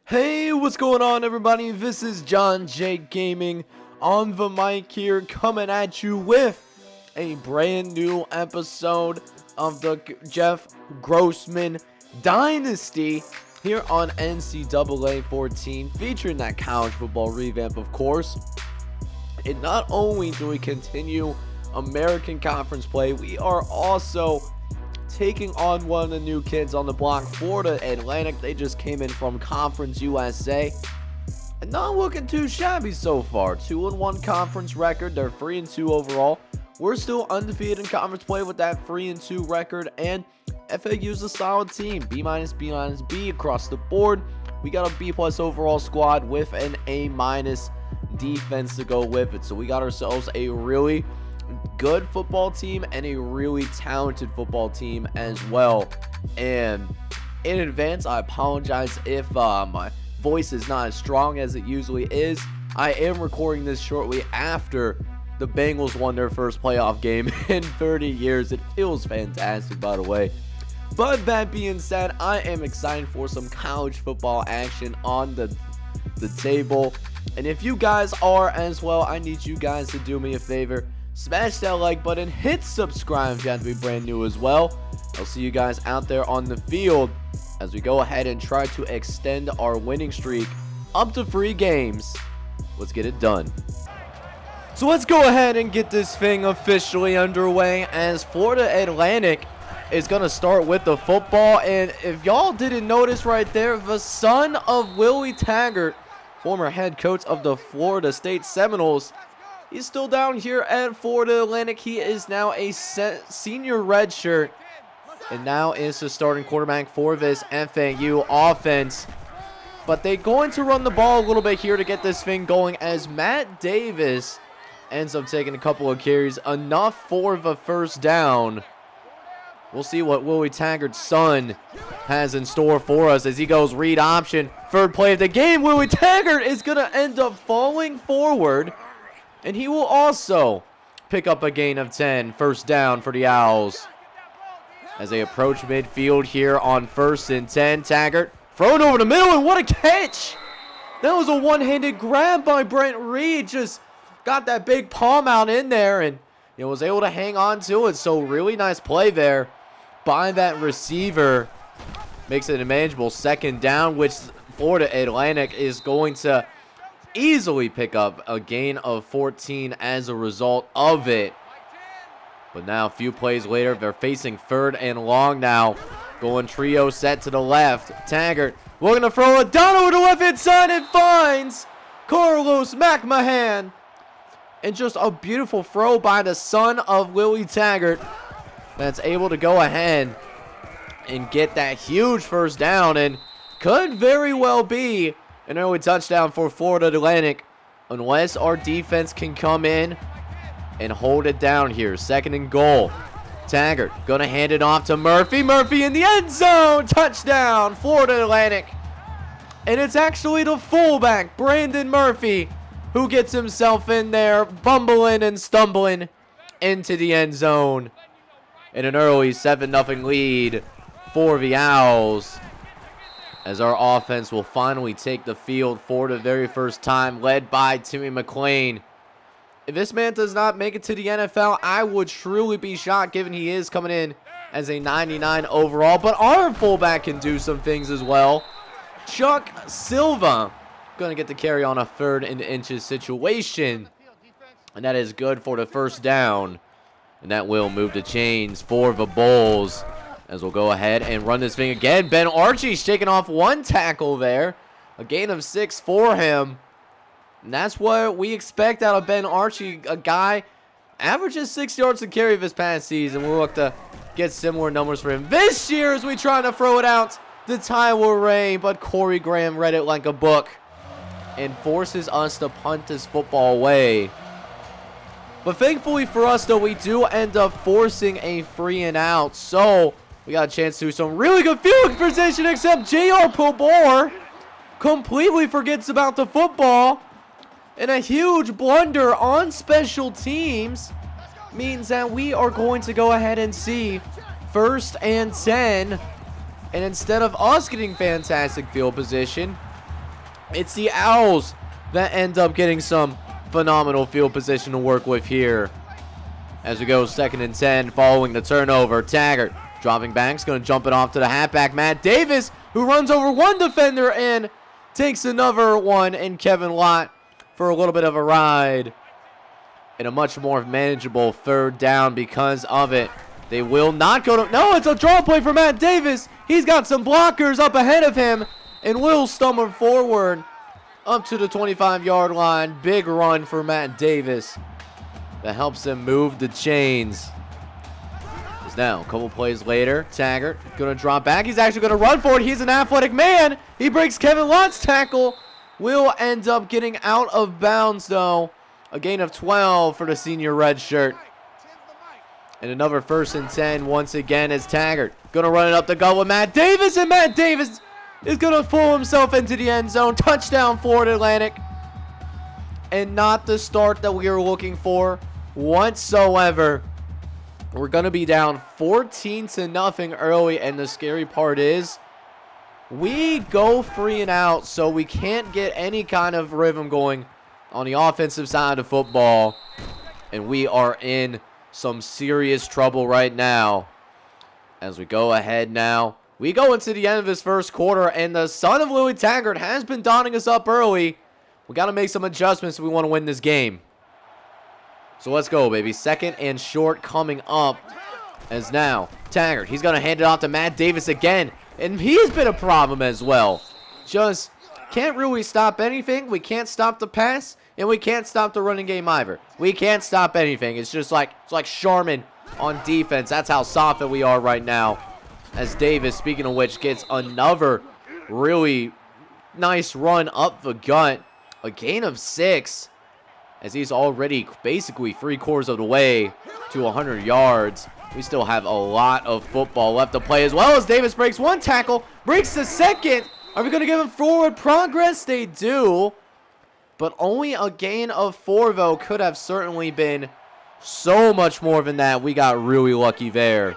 Hey, what's going on, everybody? This is John J Gaming on the mic here, coming at you with a brand new episode of the Jeff Grossman Dynasty here on NCAA 14, featuring that college football revamp, of course. And not only do we continue American Conference play, we are also taking on one of the new kids on the block, Florida Atlantic. They just came in from Conference USA and not looking too shabby so far. 2-1 conference record. They're 3-2 overall. We're still undefeated in conference play with that 3-2 record, and FAU's a solid team. B-, B across the board. We got a B+ overall squad with an A- defense to go with it. So we got ourselves a really good football team and a really talented football team as well. And in advance, I apologize if my voice is not as strong as it usually is. I am recording this shortly after the Bengals won their first playoff game in 30 years. It feels fantastic, by the way. But that being said, I am excited for some college football action on the table. And if you guys are as well, I need you guys to do me a favor. Smash that like button, hit subscribe if you have to be brand new as well. I'll see you guys out there on the field as we go ahead and try to extend our winning streak up to 3 games. Let's get it done. So let's go ahead and get this thing officially underway, as Florida Atlantic is going to start with the football. And if y'all didn't notice right there, the son of Willie Taggart, former head coach of the Florida State Seminoles, he's still down here at Florida Atlantic. He is now a senior redshirt, and now is the starting quarterback for this FAU offense. But they're going to run the ball a little bit here to get this thing going, as Matt Davis ends up taking a couple of carries, enough for the first down. We'll see what Willie Taggart's son has in store for us as he goes read option. Third play of the game, Willie Taggart is going to end up falling forward, and he will also pick up a gain of 10. First down for the Owls as they approach midfield here on 1st and 10. Taggart thrown over the middle, and what a catch! That was a one-handed grab by Brent Reed. Just got that big palm out in there and was able to hang on to it. So really nice play there by that receiver. Makes it a manageable second down, which Florida Atlantic is going to easily pick up a gain of 14 as a result of it. But now a few plays later, they're facing 3rd and long now. Going trio set to the left. Taggart, we're going to throw it down over the left-hand side. It finds Carlos McMahon. And just a beautiful throw by the son of Willie Taggart that's able to go ahead and get that huge first down, and could very well be an early touchdown for Florida Atlantic unless our defense can come in and hold it down here. 2nd and goal. Taggart going to hand it off to Murphy. Murphy in the end zone. Touchdown, Florida Atlantic. And it's actually the fullback, Brandon Murphy, who gets himself in there, bumbling and stumbling into the end zone. In an early 7-0 lead for the Owls, as our offense will finally take the field for the very first time, led by Timmy McClain. If this man does not make it to the NFL, I would truly be shocked, given he is coming in as a 99 overall. But our fullback can do some things as well. Chuck Silva going to get the carry on a 3rd and inches situation, and that is good for the first down. And that will move the chains for the Bulls, as we'll go ahead and run this thing again. Ben Archie's shaking off 1 tackle there. A gain of 6 for him. And that's what we expect out of Ben Archie. A guy averages 6 yards to carry this past season. We'll look to get similar numbers for him this year as we try to throw it out to Tyler Ray. But Corey Graham read it like a book and forces us to punt this football away. But thankfully for us, though, we do end up forcing a 3 and out. So we got a chance to do some really good fielding position, except J.R. Pobor completely forgets about the football. And a huge blunder on special teams means that we are going to go ahead and see 1st and 10. And instead of us getting fantastic field position, It's the Owls that end up getting some phenomenal field position to work with here. As we go 2nd and 10 following the turnover. Taggart dropping back. He's going to jump it off to the halfback, Matt Davis, who runs over one defender and takes another one, and Kevin Lott for a little bit of a ride. And a much more manageable 3rd down because of it. They will not go to... No, it's a draw play for Matt Davis. He's got some blockers up ahead of him and will stumble forward up to the 25-yard line. Big run for Matt Davis that helps him move the chains. Now, a couple plays later, Taggart going to drop back. He's actually going to run for it. He's an athletic man. He breaks Kevin Lott's tackle. Will end up getting out of bounds, though. A gain of 12 for the senior red shirt. And another 1st and 10 once again as Taggart going to run it up the gut with Matt Davis. And Matt Davis is going to pull himself into the end zone. Touchdown, Florida Atlantic. And not the start that we were looking for whatsoever. We're going to be down 14-0 early, and the scary part is we go 3 and out, so we can't get any kind of rhythm going on the offensive side of football, and we are in some serious trouble right now. As we go ahead now, we go into the end of this 1st quarter, and the son of Louis Taggart has been donning us up early. We got to make some adjustments if we want to win this game. So let's go, baby. 2nd and short coming up. As now, Taggart, he's going to hand it off to Matt Davis again. And he's been a problem as well. Just can't really stop anything. We can't stop the pass. And we can't stop the running game either. We can't stop anything. It's just like, Sharman on defense. That's how soft that we are right now. As Davis, speaking of which, gets another really nice run up the gut. A gain of 6. As he's already basically 3/4 of the way to 100 yards. We still have a lot of football left to play, as well as Davis breaks 1 tackle, breaks the 2nd. Are we going to give him forward progress? They do. But only a gain of 4, though. Could have certainly been so much more than that. We got really lucky there.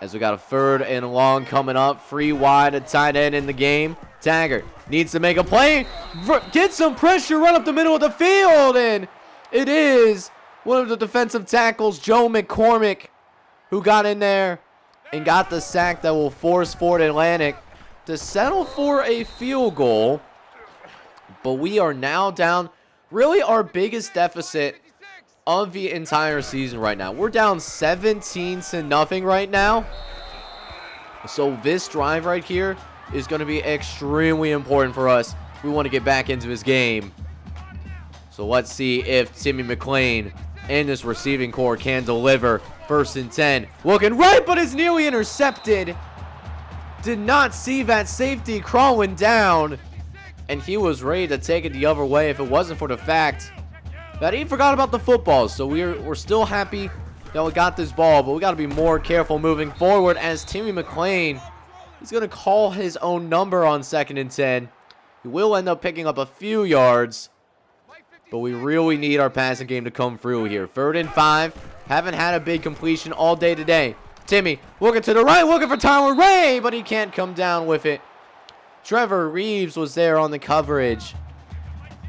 As we got a 3rd and long coming up. Free wide, a tight end in the game. Taggart needs to make a play. Get some pressure, run up the middle of the field. And it is one of the defensive tackles, Joe McCormick, who got in there and got the sack that will force Florida Atlantic to settle for a field goal. But we are now down really our biggest deficit of the entire season right now. We're down 17-0 right now. So this drive right here is going to be extremely important for us. We want to get back into this game. So let's see if Timmy McClain and this receiving core can deliver. 1st and 10. Looking right, but it's nearly intercepted. Did not see that safety crawling down. And he was ready to take it the other way if it wasn't for the fact that he forgot about the football. So we're still happy that we got this ball, but we got to be more careful moving forward as Timmy McClain, he's going to call his own number on 2nd and 10. He will end up picking up a few yards, but we really need our passing game to come through here. 3rd and 5. Haven't had a big completion all day today. Timmy looking to the right, looking for Tyler Ray, but he can't come down with it. Trevor Reeves was there on the coverage.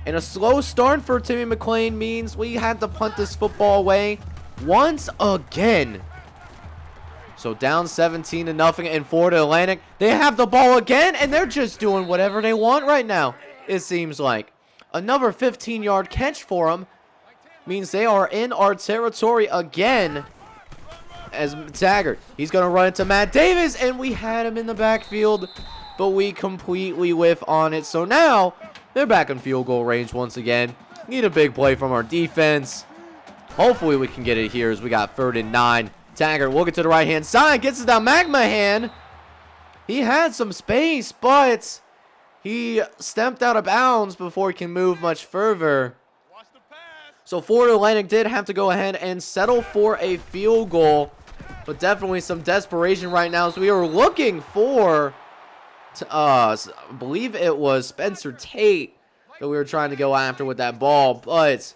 And a slow start for Timmy McClain means we had to punt this football away once again. So down 17-0 in Florida Atlantic. They have the ball again, and they're just doing whatever they want right now, it seems like. Another 15-yard catch for them means they are in our territory again. As Taggart, he's going to run into Matt Davis, and we had him in the backfield, but we completely whiff on it. So now they're back in field goal range once again. Need a big play from our defense. Hopefully we can get it here as we got 3rd and 9. Taggart looking to the right-hand side. Gets it down McMahon. He had some space, but he stepped out of bounds before he can move much further. So Florida Atlantic did have to go ahead and settle for a field goal. But definitely some desperation right now. So we were looking for, I believe it was Spencer Tate that we were trying to go after with that ball. But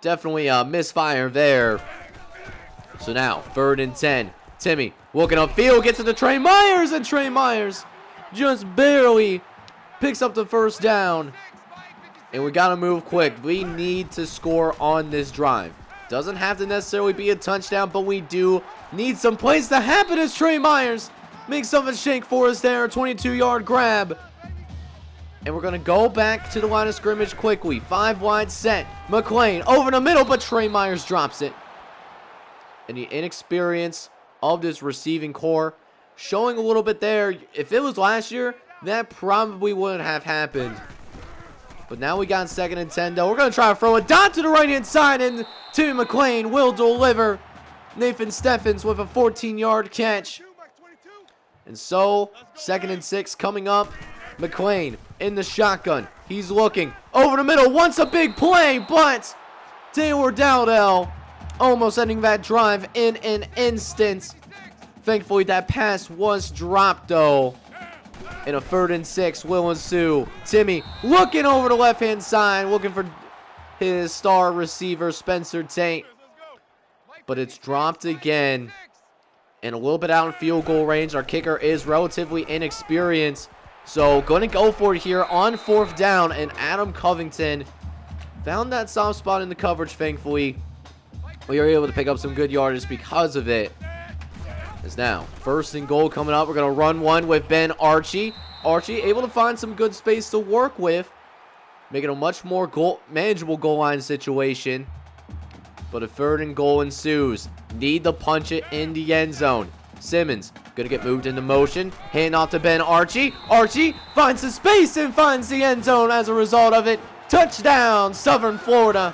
definitely a misfire there. So now, 3rd and 10. Timmy looking upfield, gets to the Trey Myers, and Trey Myers just barely picks up the first down. And we got to move quick. We need to score on this drive. Doesn't have to necessarily be a touchdown, but we do need some plays to happen as Trey Myers makes something shake for us there. 22-yard grab. And we're going to go back to the line of scrimmage quickly. 5 wide set. McLean over the middle, but Trey Myers drops it. And the inexperience of this receiving core showing a little bit there. If it was last year, that probably wouldn't have happened. But now we got 2nd and 10, though. We're going to try to throw it down to the right-hand side, and Timmy McLean will deliver. Nathan Steffens with a 14-yard catch. And so, 2nd and 6 coming up. McLean in the shotgun. He's looking over the middle. Wants a big play, but Taylor Dowdell almost ending that drive in an instant. Thankfully, that pass was dropped, though. And a 3rd and 6 will ensue. Timmy looking over the left-hand side, looking for his star receiver, Spencer Tate. But it's dropped again. And a little bit out in field goal range. Our kicker is relatively inexperienced. So, going to go for it here on 4th down. And Adam Covington found that soft spot in the coverage, thankfully. We were able to pick up some good yardage because of it. Is now 1st and goal coming up. We're going to run one with Ben Archie. Archie able to find some good space to work with, making a much more manageable goal line situation. But a 3rd and goal ensues. Need to punch it in the end zone. Simmons going to get moved into motion. Hand off to Ben Archie. Archie finds the space and finds the end zone as a result of it. Touchdown, Southern Florida.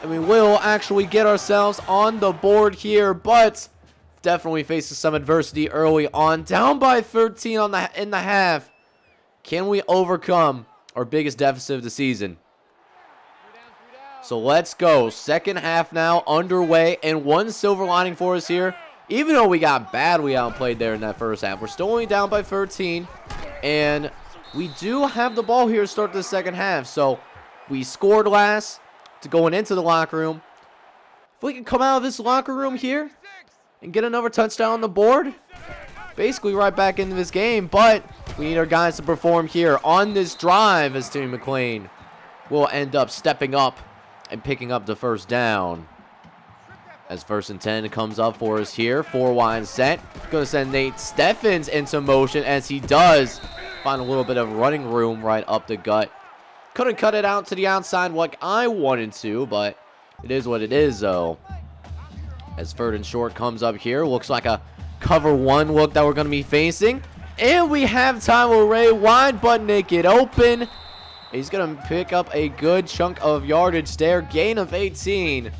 And we will actually get ourselves on the board here, but definitely faces some adversity early on. Down by 13 in the half. Can we overcome our biggest deficit of the season? So let's go. 2nd half now underway, and one silver lining for us here. Even though we got badly outplayed there in that 1st half, we're still only down by 13, and we do have the ball here to start the 2nd half. So we scored last to going into the locker room. If we can come out of this locker room here and get another touchdown on the board, basically right back into this game. But we need our guys to perform here on this drive, as Timmy McLean will end up stepping up and picking up the 1st down. As 1st and 10 comes up for us here. 4 wide set. Going to send Nate Steffens into motion, as he does find a little bit of running room right up the gut. Couldn't cut it out to the outside like I wanted to, but it is what it is, though. As 3rd and short comes up here. Looks like a cover 1 look that we're going to be facing. And we have Tyler Ray wide but naked open. He's going to pick up a good chunk of yardage there. Gain of 18.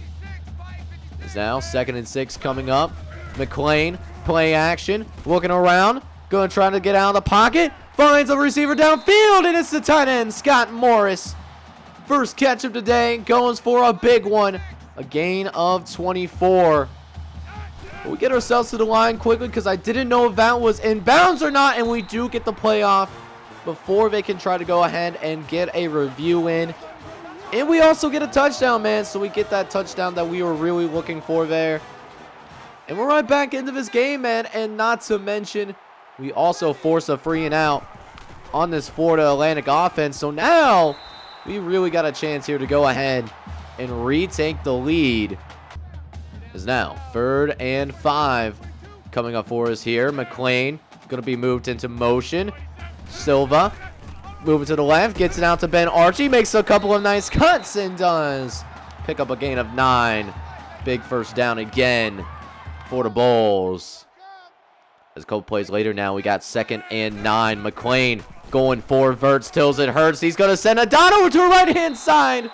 It's now 2nd and 6 coming up. McLean, play action. Looking around. Going to try to get out of the pocket. Finds a receiver downfield, and it's the tight end, Scott Morris. First catch of the day. Goes for a big one. A gain of 24. But we get ourselves to the line quickly because I didn't know if that was in bounds or not. And we do get the play off before they can try to go ahead and get a review in. And we also get a touchdown, man. So we get that touchdown that we were really looking for there. And we're right back into this game, man. And not to mention, we also force a free and out on this Florida Atlantic offense. So now we really got a chance here to go ahead and retake the lead. Is now 3rd and 5 coming up for us here. McLean going to be moved into motion. Silva moving to the left, gets it out to Ben Archie, makes a couple of nice cuts and does pick up a gain of 9. Big 1st down again for the Bulls. As a couple plays later now, we got 2nd and 9. McLean going for verts, tills it hurts. He's going to send a dot over to the right-hand side.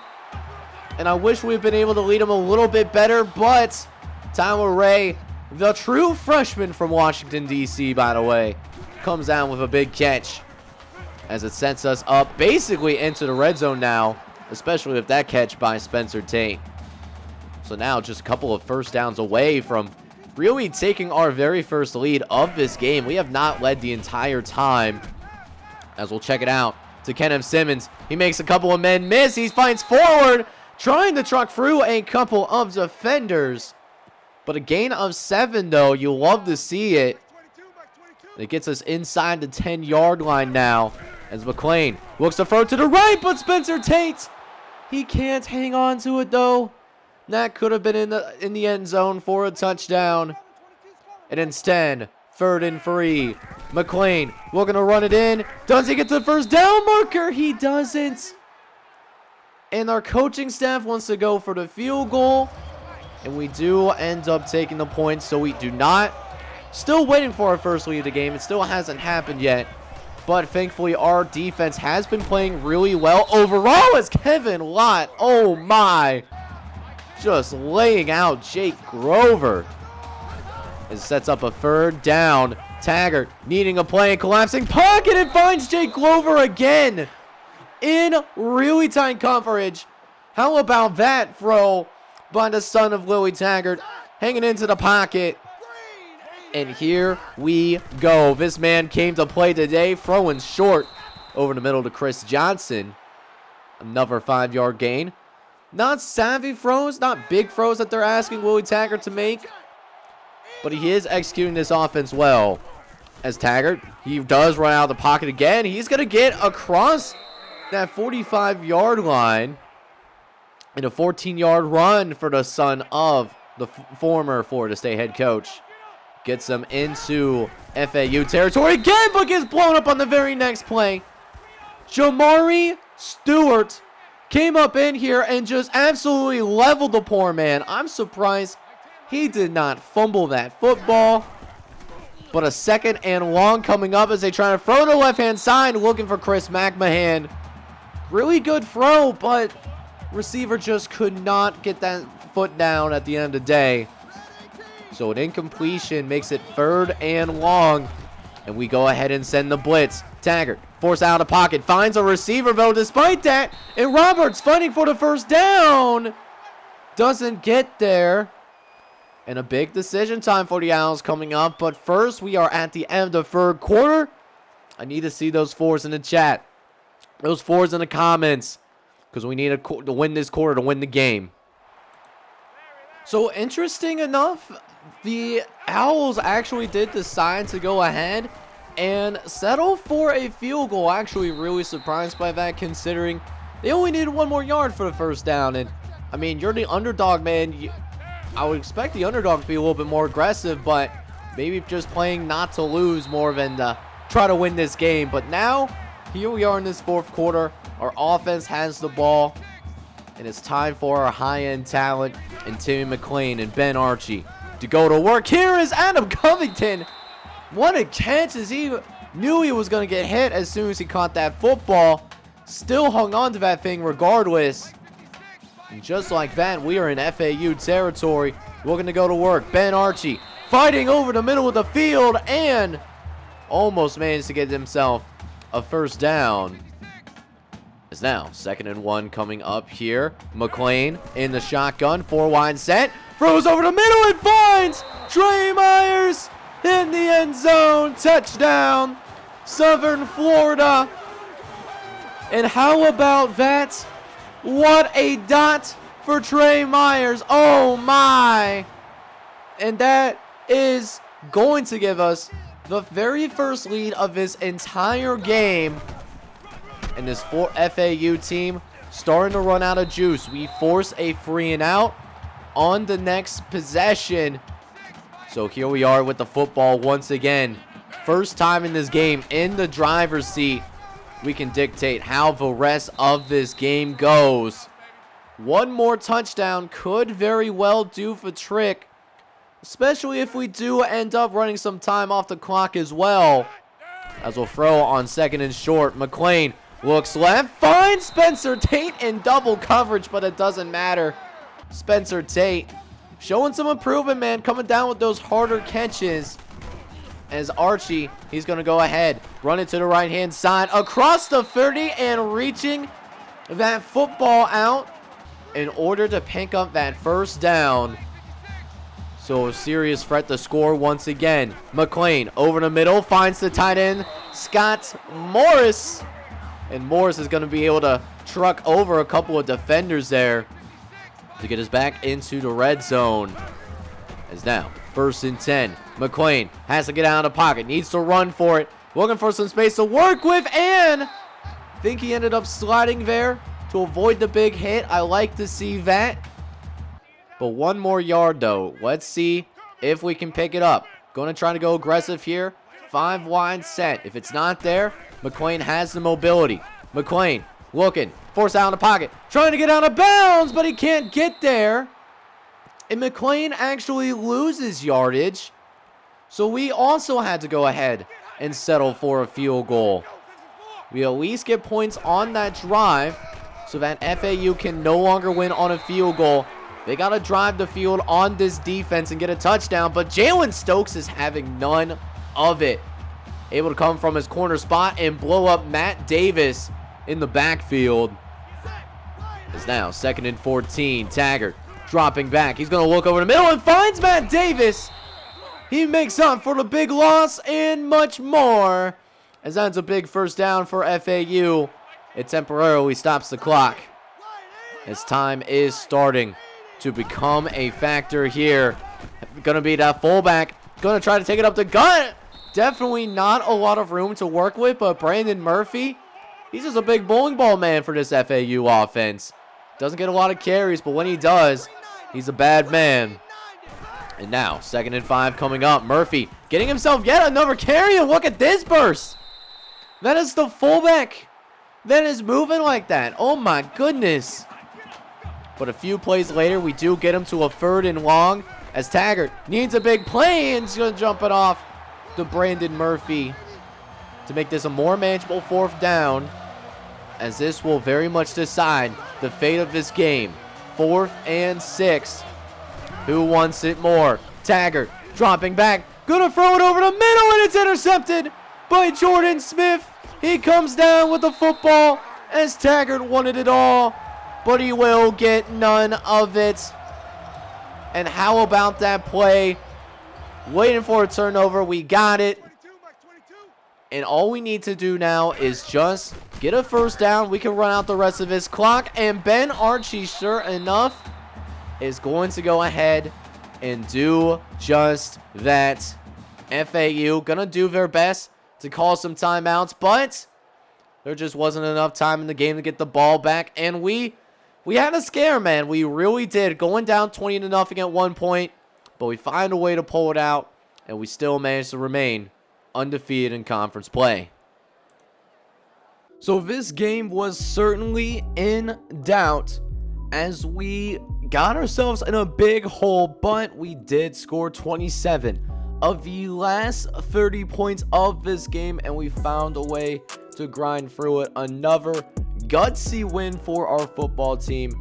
And I wish we'd been able to lead him a little bit better, but Tyler Ray, the true freshman from Washington, D.C., by the way, comes down with a big catch as it sets us up basically into the red zone now, especially with that catch by Spencer Tate. So now just a couple of 1st downs away from really taking our very first lead of this game. We have not led the entire time. As we'll check it out to Kenneth Simmons. He makes a couple of men miss. He finds forward, trying to truck through a couple of defenders. But a gain of 7, though. You love to see it. It gets us inside the 10-yard line now. As McLean looks to throw to the right, but Spencer Tate, he can't hang on to it though. That could have been in the end zone for a touchdown. And instead, 3rd and 3. McLean looking to run it in. Does he get to the first down marker? He doesn't. And our coaching staff wants to go for the field goal. And we do end up taking the points, so we do not. Still waiting for our first lead of the game. It still hasn't happened yet. But thankfully, our defense has been playing really well overall as Kevin Lott, oh my, just laying out Jake Grover. It sets up a 3rd down. Taggart needing a play and collapsing pocket and finds Jake Grover again in really tight coverage. How about that throw by the son of Lily Taggart, hanging into the pocket. And here we go. This man came to play today, throwing short over the middle to Chris Johnson. Another 5-yard gain. Not savvy throws, not big throws that they're asking Willie Taggart to make. But he is executing this offense well. As Taggart, he does run out of the pocket again. He's going to get across that 45-yard line. And a 14-yard run for the son of the former Florida State head coach. Gets them into FAU territory again, but gets blown up on the very next play. Jamari Stewart came up in here and just absolutely leveled the poor man. I'm surprised he did not fumble that football. But a 2nd and long coming up as they try to throw to the left-hand side, looking for Chris McMahon. Really good throw, but receiver just could not get that foot down at the end of the day. So an incompletion makes it 3rd and long. And we go ahead and send the blitz. Taggart forced out of the pocket. Finds a receiver though despite that. And Roberts fighting for the first down. Doesn't get there. And a big decision time for the Owls coming up. But first, we are at the end of the 3rd quarter. I need to see those 4s in the chat. Those 4s in the comments. Because we need to win this quarter to win the game. So interesting enough, the Owls actually did decide to go ahead and settle for a field goal. Actually really surprised by that, considering they only needed 1 more yard for the first down. And I mean, you're the underdog, man. I would expect the underdog to be a little bit more aggressive, but maybe just playing not to lose more than try to win this game. But now, here we are in this 4th quarter. Our offense has the ball, and it's time for our high-end talent and Timmy McLean and Ben Archie to go to work. Here is Adam Covington. What a catch, as he knew he was going to get hit as soon as he caught that football. Still hung on to that thing regardless. And just like that, we are in FAU territory. Looking to go to work. Ben Archie fighting over the middle of the field and almost managed to get himself a first down. It's now 2nd and 1 coming up here. McLean in the shotgun. 4 wide set. Throws over the middle and finds Trey Myers in the end zone. Touchdown, Southern Florida. And how about that? What a dot for Trey Myers. Oh my. And that is going to give us the very first lead of this entire game. And this FAU team starting to run out of juice. We force a 3 and out on the next possession. So here we are with the football once again. First time in this game in the driver's seat. We can dictate how the rest of this game goes. 1 more touchdown could very well do the trick, especially if we do end up running some time off the clock as well. As we'll throw on 2nd and short. McLean looks left, finds Spencer Tate in double coverage, but it doesn't matter. Spencer Tate showing some improvement, man, coming down with those harder catches. As Archie, he's going to go ahead, run it to the right-hand side, across the 30, and reaching that football out in order to pick up that first down. So a serious threat to score once again. McLean over the middle, finds the tight end, Scott Morris. And Morris is going to be able to truck over a couple of defenders there to get us back into the red zone. As now, 1st and 10. McLean has to get out of the pocket, needs to run for it. Looking for some space to work with, and I think he ended up sliding there to avoid the big hit. I like to see that. But one more yard, though. Let's see if we can pick it up. Going to try to go aggressive here. 5 wide set. If it's not there, McLean has the mobility. McLean looking. Force out of the pocket. Trying to get out of bounds, but he can't get there. And McLean actually loses yardage. So we also had to go ahead and settle for a field goal. We at least get points on that drive so that FAU can no longer win on a field goal. They got to drive the field on this defense and get a touchdown, but Jalen Stokes is having none of it. Able to come from his corner spot and blow up Matt Davis in the backfield. It's now 2nd and 14. Taggart dropping back. He's going to look over the middle and finds Matt Davis. He makes up for the big loss and much more, as that's a big first down for FAU. It temporarily stops the clock as time is starting to become a factor here. Gonna be that fullback. Gonna try to take it up the gut. Definitely not a lot of room to work with, but Brandon Murphy, he's just a big bowling ball man for this FAU offense. Doesn't get a lot of carries, but when he does, he's a bad man. And now, 2nd and 5 coming up. Murphy getting himself yet another carry, and look at this burst. That is the fullback that is moving like that. Oh my goodness. But a few plays later, we do get him to a 3rd and long as Taggart needs a big play and he's going to jump it off to Brandon Murphy to make this a more manageable 4th down, as this will very much decide the fate of this game. 4th and 6. Who wants it more? Taggart dropping back. Gonna throw it over the middle, and it's intercepted by Jordan Smith. He comes down with the football as Taggart wanted it all, but he will get none of it. And how about that play? Waiting for a turnover. We got it. And all we need to do now is just get a first down. We can run out the rest of this clock. And Ben Archie, sure enough, is going to go ahead and do just that. FAU gonna do their best to call some timeouts, but there just wasn't enough time in the game to get the ball back. And we had a scare, man. We really did. Going down 20-0 at one point, but we find a way to pull it out, and we still managed to remain undefeated in conference play. So this game was certainly in doubt, as we got ourselves in a big hole, but we did score 27 of the last 30 points of this game, and we found a way to grind through it. Another gutsy win for our football team.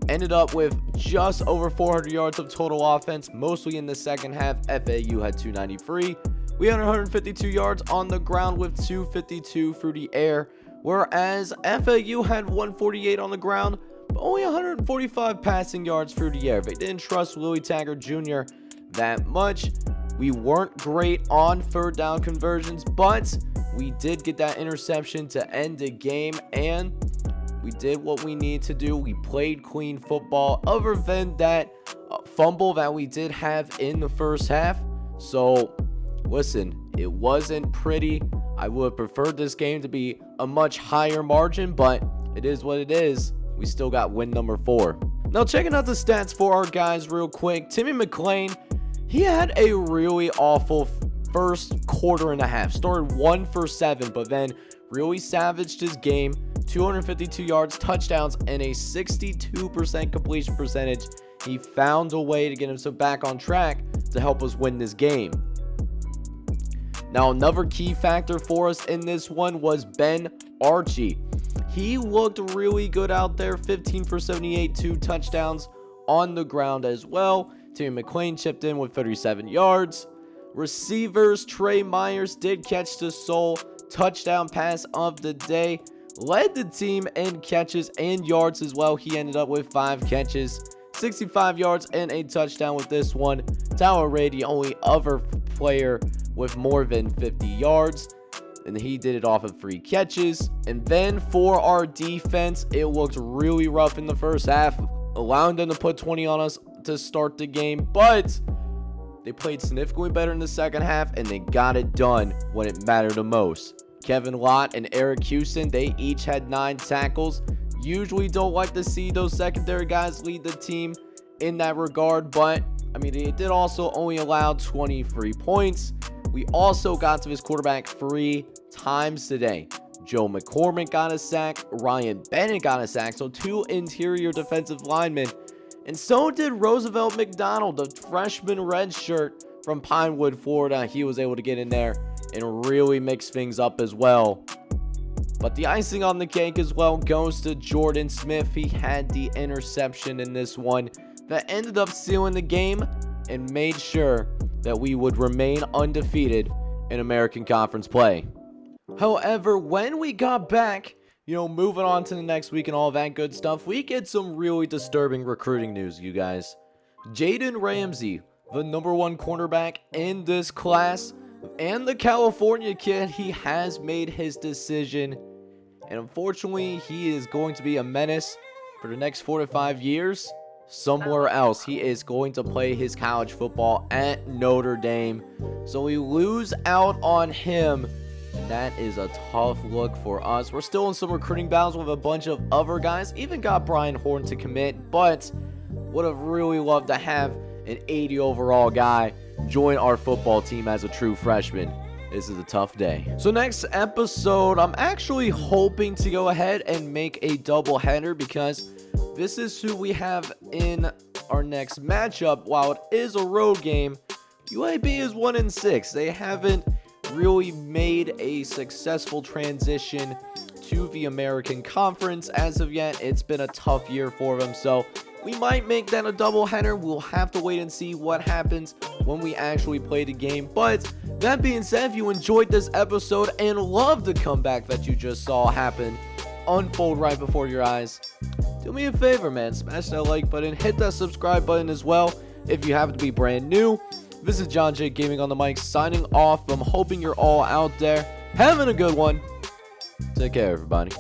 Ended up with just over 400 yards of total offense, mostly in the second half. FAU had 293. We had 152 yards on the ground with 252 through the air, whereas FAU had 148 on the ground, but only 145 passing yards through the air. They didn't trust Willie Taggart Jr. that much. We weren't great on 3rd down conversions, but we did get that interception to end the game, and we did what we need to do. We played clean football, other than that fumble that we did have in the first half. So, listen, it wasn't pretty. I would have preferred this game to be a much higher margin, but it is what it is. We still got win number 4. Now, checking out the stats for our guys real quick. Timmy McLean, he had a really awful first quarter and a half. Started 1 for 7, but then really savaged his game. 252 yards, touchdowns, and a 62% completion percentage. He found a way to get himself back on track to help us win this game. Now, another key factor for us in this one was Ben Archie. He looked really good out there. 15 for 78, 2 touchdowns on the ground as well. Timmy McLean chipped in with 37 yards. Receivers, Trey Myers did catch the sole touchdown pass of the day. Led the team in catches and yards as well. He ended up with 5 catches, 65 yards, and a touchdown with this one. Tower Ray, the only other player with more than 50 yards, and he did it off of 3 catches. And then for our defense, it looked really rough in the first half, allowing them to put 20 on us to start the game, but They played significantly better in the second half, and they got it done when it mattered the most. Kevin Lott and Eric Houston, they each had 9 tackles. Usually don't like to see those secondary guys lead the team in that regard, but I mean, they did also only allow 23 points. We also got to his quarterback 3 times today. Joe McCormick got a sack, Ryan Bennett got a sack, so 2 interior defensive linemen. And so did Roosevelt McDonald, the freshman red shirt from Pinewood, Florida. He was able to get in there and really mix things up as well. But the icing on the cake as well goes to Jordan Smith. He had the interception in this one that ended up sealing the game and made sure that we would remain undefeated in American Conference play. However, when we got back, moving on to the next week and all that good stuff, we get some really disturbing recruiting news, you guys. Jaden Ramsey, the #1 cornerback in this class, and the California kid, he has made his decision. And unfortunately, he is going to be a menace for the next 4 to 5 years somewhere else. He is going to play his college football at Notre Dame. So we lose out on him. That is a tough look for us. We're still in some recruiting battles with a bunch of other guys. Even got Brian Horn to commit, but would have really loved to have an 80 overall guy join our football team as a true freshman. This is a tough day. So next episode, I'm actually hoping to go ahead and make a doubleheader because this is who we have in our next matchup. While it is a road game, UAB is 1-6. They haven't really made a successful transition to the American Conference as of yet. It's been a tough year for them, so we might make that a doubleheader. We'll have to wait and see what happens when we actually play the game. But that being said, if you enjoyed this episode and love the comeback that you just saw happen unfold right before your eyes, do me a favor, man. Smash that like button, hit that subscribe button as well if you happen to be brand new. This is John J Gaming on the mic signing off. I'm hoping you're all out there having a good one. Take care, everybody.